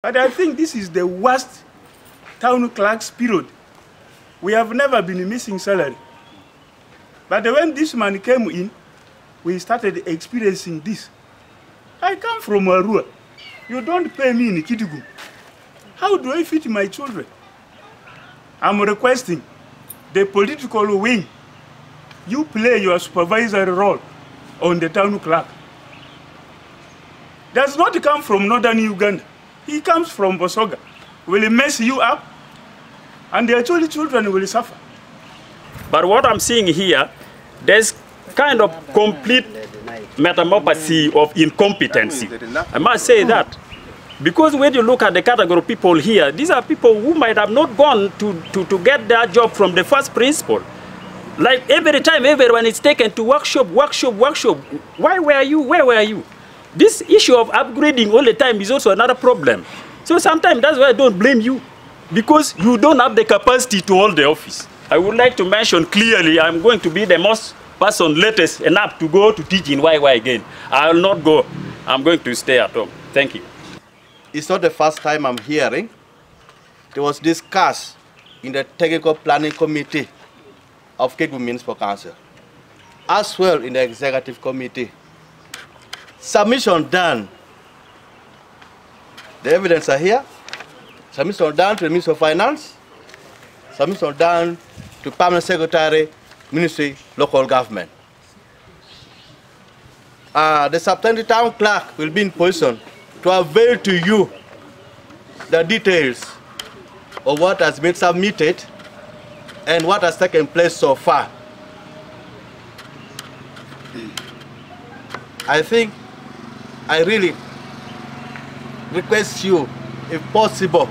But I think this is the worst town clerk's period. We have never been missing salary. But when this man came in, we started experiencing this. I come from Arua. You don't pay me in Kitgum. How do I feed my children? I'm requesting the political wing, you play your supervisory role on the town clerk. Does not come from northern Uganda. He comes from Bosoga. Will mess you up, and their children will suffer. But what I'm seeing here, there's kind of complete metamorphosis of incompetency. I must say that. Because when you look at the category of people here, these are people who might have not gone to get their job from the first principle. Like every time everyone is taken to workshop. Why were you? Where were you? This issue of upgrading all the time is also another problem. So sometimes that's why I don't blame you, because you don't have the capacity to hold the office. I would like to mention clearly, I'm going to be the most person latest enough to go to teach in YY again. I will not go. I'm going to stay at home. Thank you. It's not the first time I'm hearing. It was discussed in the Technical Planning Committee of Kitgum Municipal Council, as well in the Executive Committee. Submission done. The evidence are here. Submission done to the Ministry of Finance. Submission done to Permanent Secretary, Ministry, Local Government. The substantive town clerk will be in position to avail to you the details of what has been submitted and what has taken place so far. I think I really request you, if possible,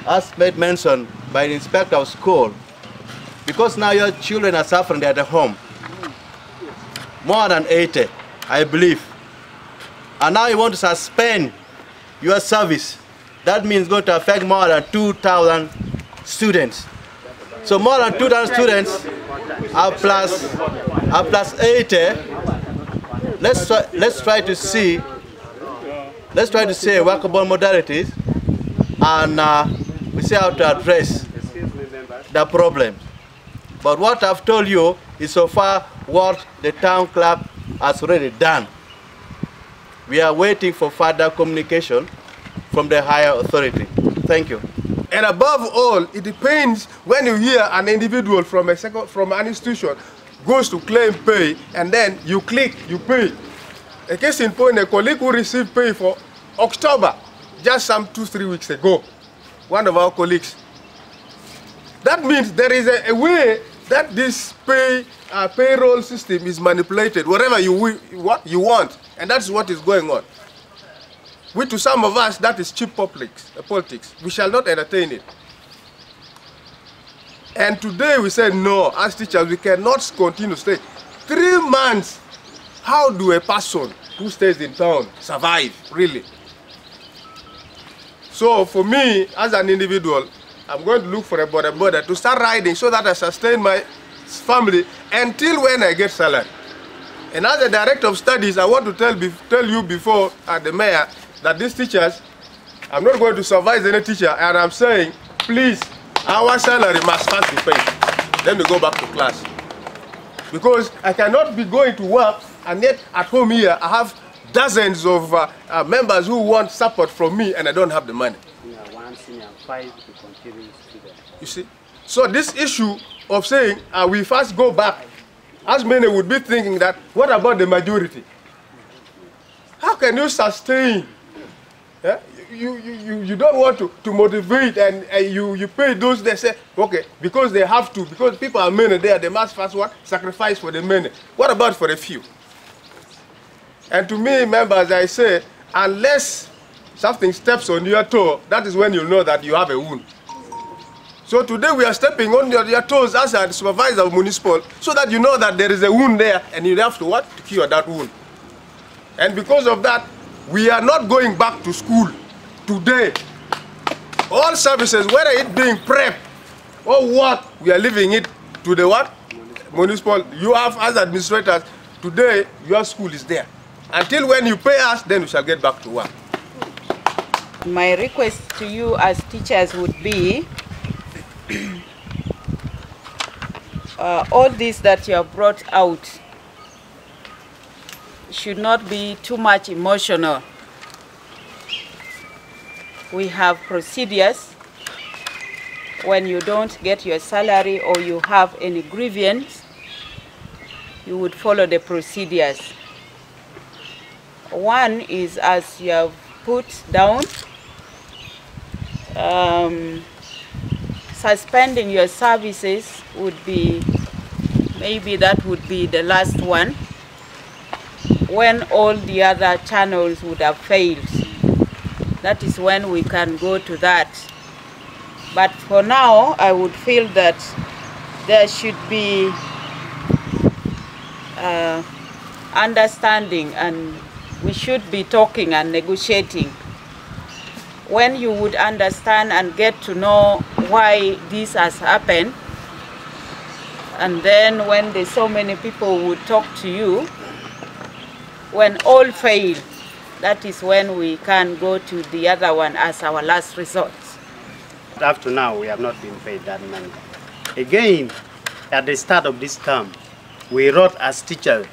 as made mention by the inspector of school, because now your children are suffering at home, more than 80, I believe. And now you want to suspend your service. That means it's going to affect more than 2,000 students. So more than 2,000 students are plus 80. Let's try to see workable modalities, and we see how to address the problem. But what I've told you is so far what the town clerk has already done. We are waiting for further communication from the higher authority. Thank you. And above all, it depends when you hear an individual from an institution goes to claim pay, and then you click, you pay. A case in point, a colleague who received pay for October, just some 2-3 weeks ago, one of our colleagues. That means there is a way that this payroll system is manipulated, whatever you want, and that's what is going on. Which to some of us, that is cheap politics. We shall not entertain it. And today we said no, as teachers, we cannot continue to stay. 3 months, how do a person who stays in town survive, really? So for me, as an individual, I'm going to look for a border to start riding so that I sustain my family until when I get salary. And as a director of studies, I want to tell you before the mayor that these teachers, I'm not going to supervise any teacher, and I'm saying, please, our salary must first be paid. Then we go back to class. Because I cannot be going to work, and yet at home here, I have dozens of members who want support from me, and I don't have the money. You see? So this issue of saying we first go back, as many would be thinking that, what about the majority? How can you sustain? Yeah? You don't want to motivate, and you pay those, they say, okay, because they have to, because people are many there, they must first what? Sacrifice for the many. What about for the few? And to me, members, I say, unless something steps on your toe, that is when you know that you have a wound. So today we are stepping on your toes as a supervisor of municipal, so that you know that there is a wound there, and you have to what? To cure that wound. And because of that, we are not going back to school today. All services, whether it being prep or what, we are leaving it to the what? Municipal. You have as administrators, today your school is there. Until when you pay us, then we shall get back to work. My request to you as teachers would be all this that you have brought out should not be too much emotional. We have procedures. When you don't get your salary or you have any grievance, you would follow the procedures. One is, as you have put down, suspending your services would be, maybe that would be the last one, when all the other channels would have failed. That is when we can go to that. But for now, I would feel that there should be understanding, and we should be talking and negotiating. When you would understand and get to know why this has happened, and then when there's so many people would talk to you, when all fail, that is when we can go to the other one as our last resort. Up to now, we have not been paid that money. Again, at the start of this term, we wrote as teachers,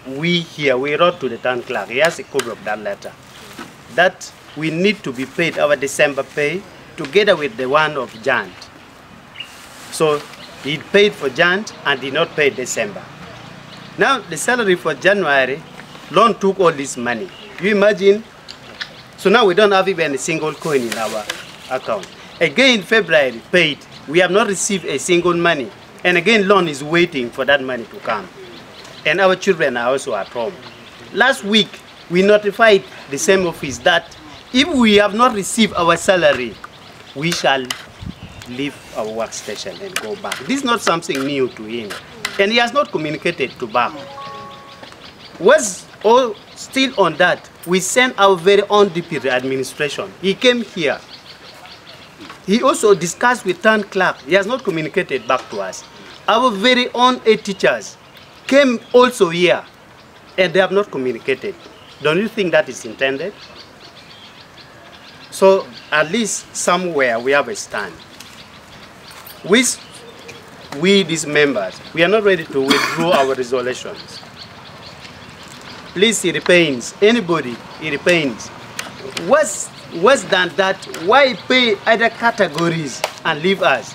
we wrote to the town clerk, he has a copy of that letter, that we need to be paid our December pay together with the one of Jan. So he paid for Jan and did not pay December. Now the salary for January, loan took all this money. You imagine? So now we don't have even a single coin in our account. Again, February paid, we have not received a single money. And again, loan is waiting for that money to come. And our children are also at home. Last week, we notified the same office that if we have not received our salary, we shall leave our workstation and go back. This is not something new to him. And he has not communicated to back. Was all still on that, we sent our very own deputy administration. He came here. He also discussed with town clerk. He has not communicated back to us. Our very own 8 teachers came also here, and they have not communicated. Don't you think that is intended? So at least somewhere we have a stand. We these members, we are not ready to withdraw our resolutions. Please, it remains. Anybody, it remains. Worse than that, why pay other categories and leave us?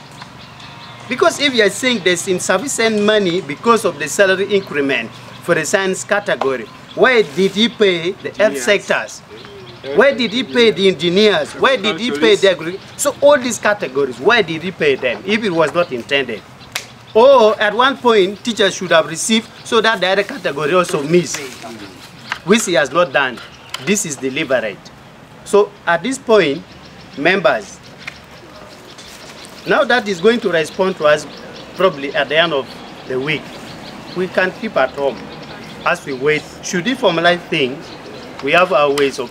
Because if you are saying there's insufficient money because of the salary increment for the science category, why did he pay the health sectors? Why did he pay the engineers? Why did he pay the agriculture? So all these categories, why did he pay them if it was not intended? Or at one point, teachers should have received so that the other category also missed, which he has not done. This is deliberate. So at this point, members, now that is going to respond to us probably at the end of the week, we can keep at home as we wait. Should we formalize things, we have our ways of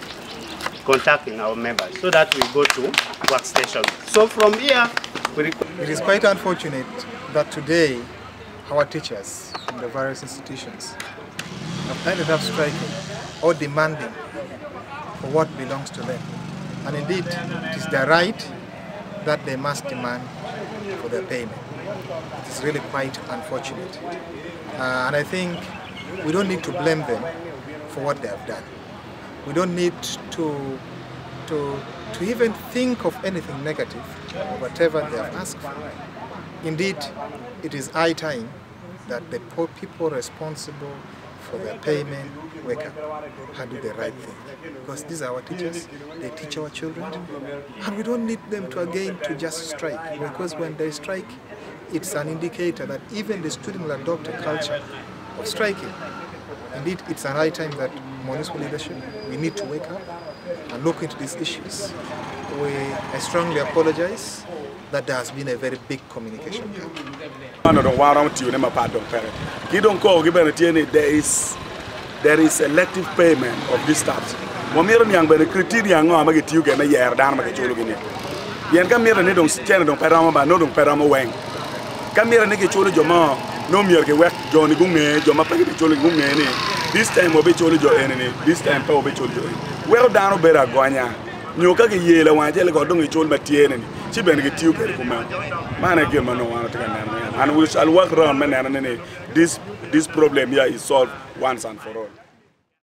contacting our members so that we go to workstation. So from here, it is quite unfortunate that today our teachers in the various institutions have ended up striking or demanding for what belongs to them. And indeed, it is their right that they must demand for their payment. It is really quite unfortunate. And I think we don't need to blame them for what they have done. We don't need to even think of anything negative or whatever they have asked for. Indeed, it is high time that the poor people responsible for their payment wake up and do the right thing. Because these are our teachers, they teach our children, and we don't need them to just strike. Because when they strike, it's an indicator that even the student will adopt a culture of striking. Indeed, it's a high time that municipal leadership, we need to wake up and look into these issues. I strongly apologize that there has been a very big communication gap. There is selective payment of this tax. Momiro ni angbe criteria ngo amage tiuge na yer dan amage cholo gini. Yen kamira ne dong chene dong perama ba no dong perama weng. Kamira ne ke cholo joma no mier ke wek joni gume joma pa ke cholo gume ni. This time obe cholo jo enene. This time pa obe cholo jo. Well down obera goanya. nyoka ke yela wan jele ko dong chol matiene ni chi ben ke tiu ke kuma mana ke mano wan ta kan and we shall work around man and this problem here is solved once and for all.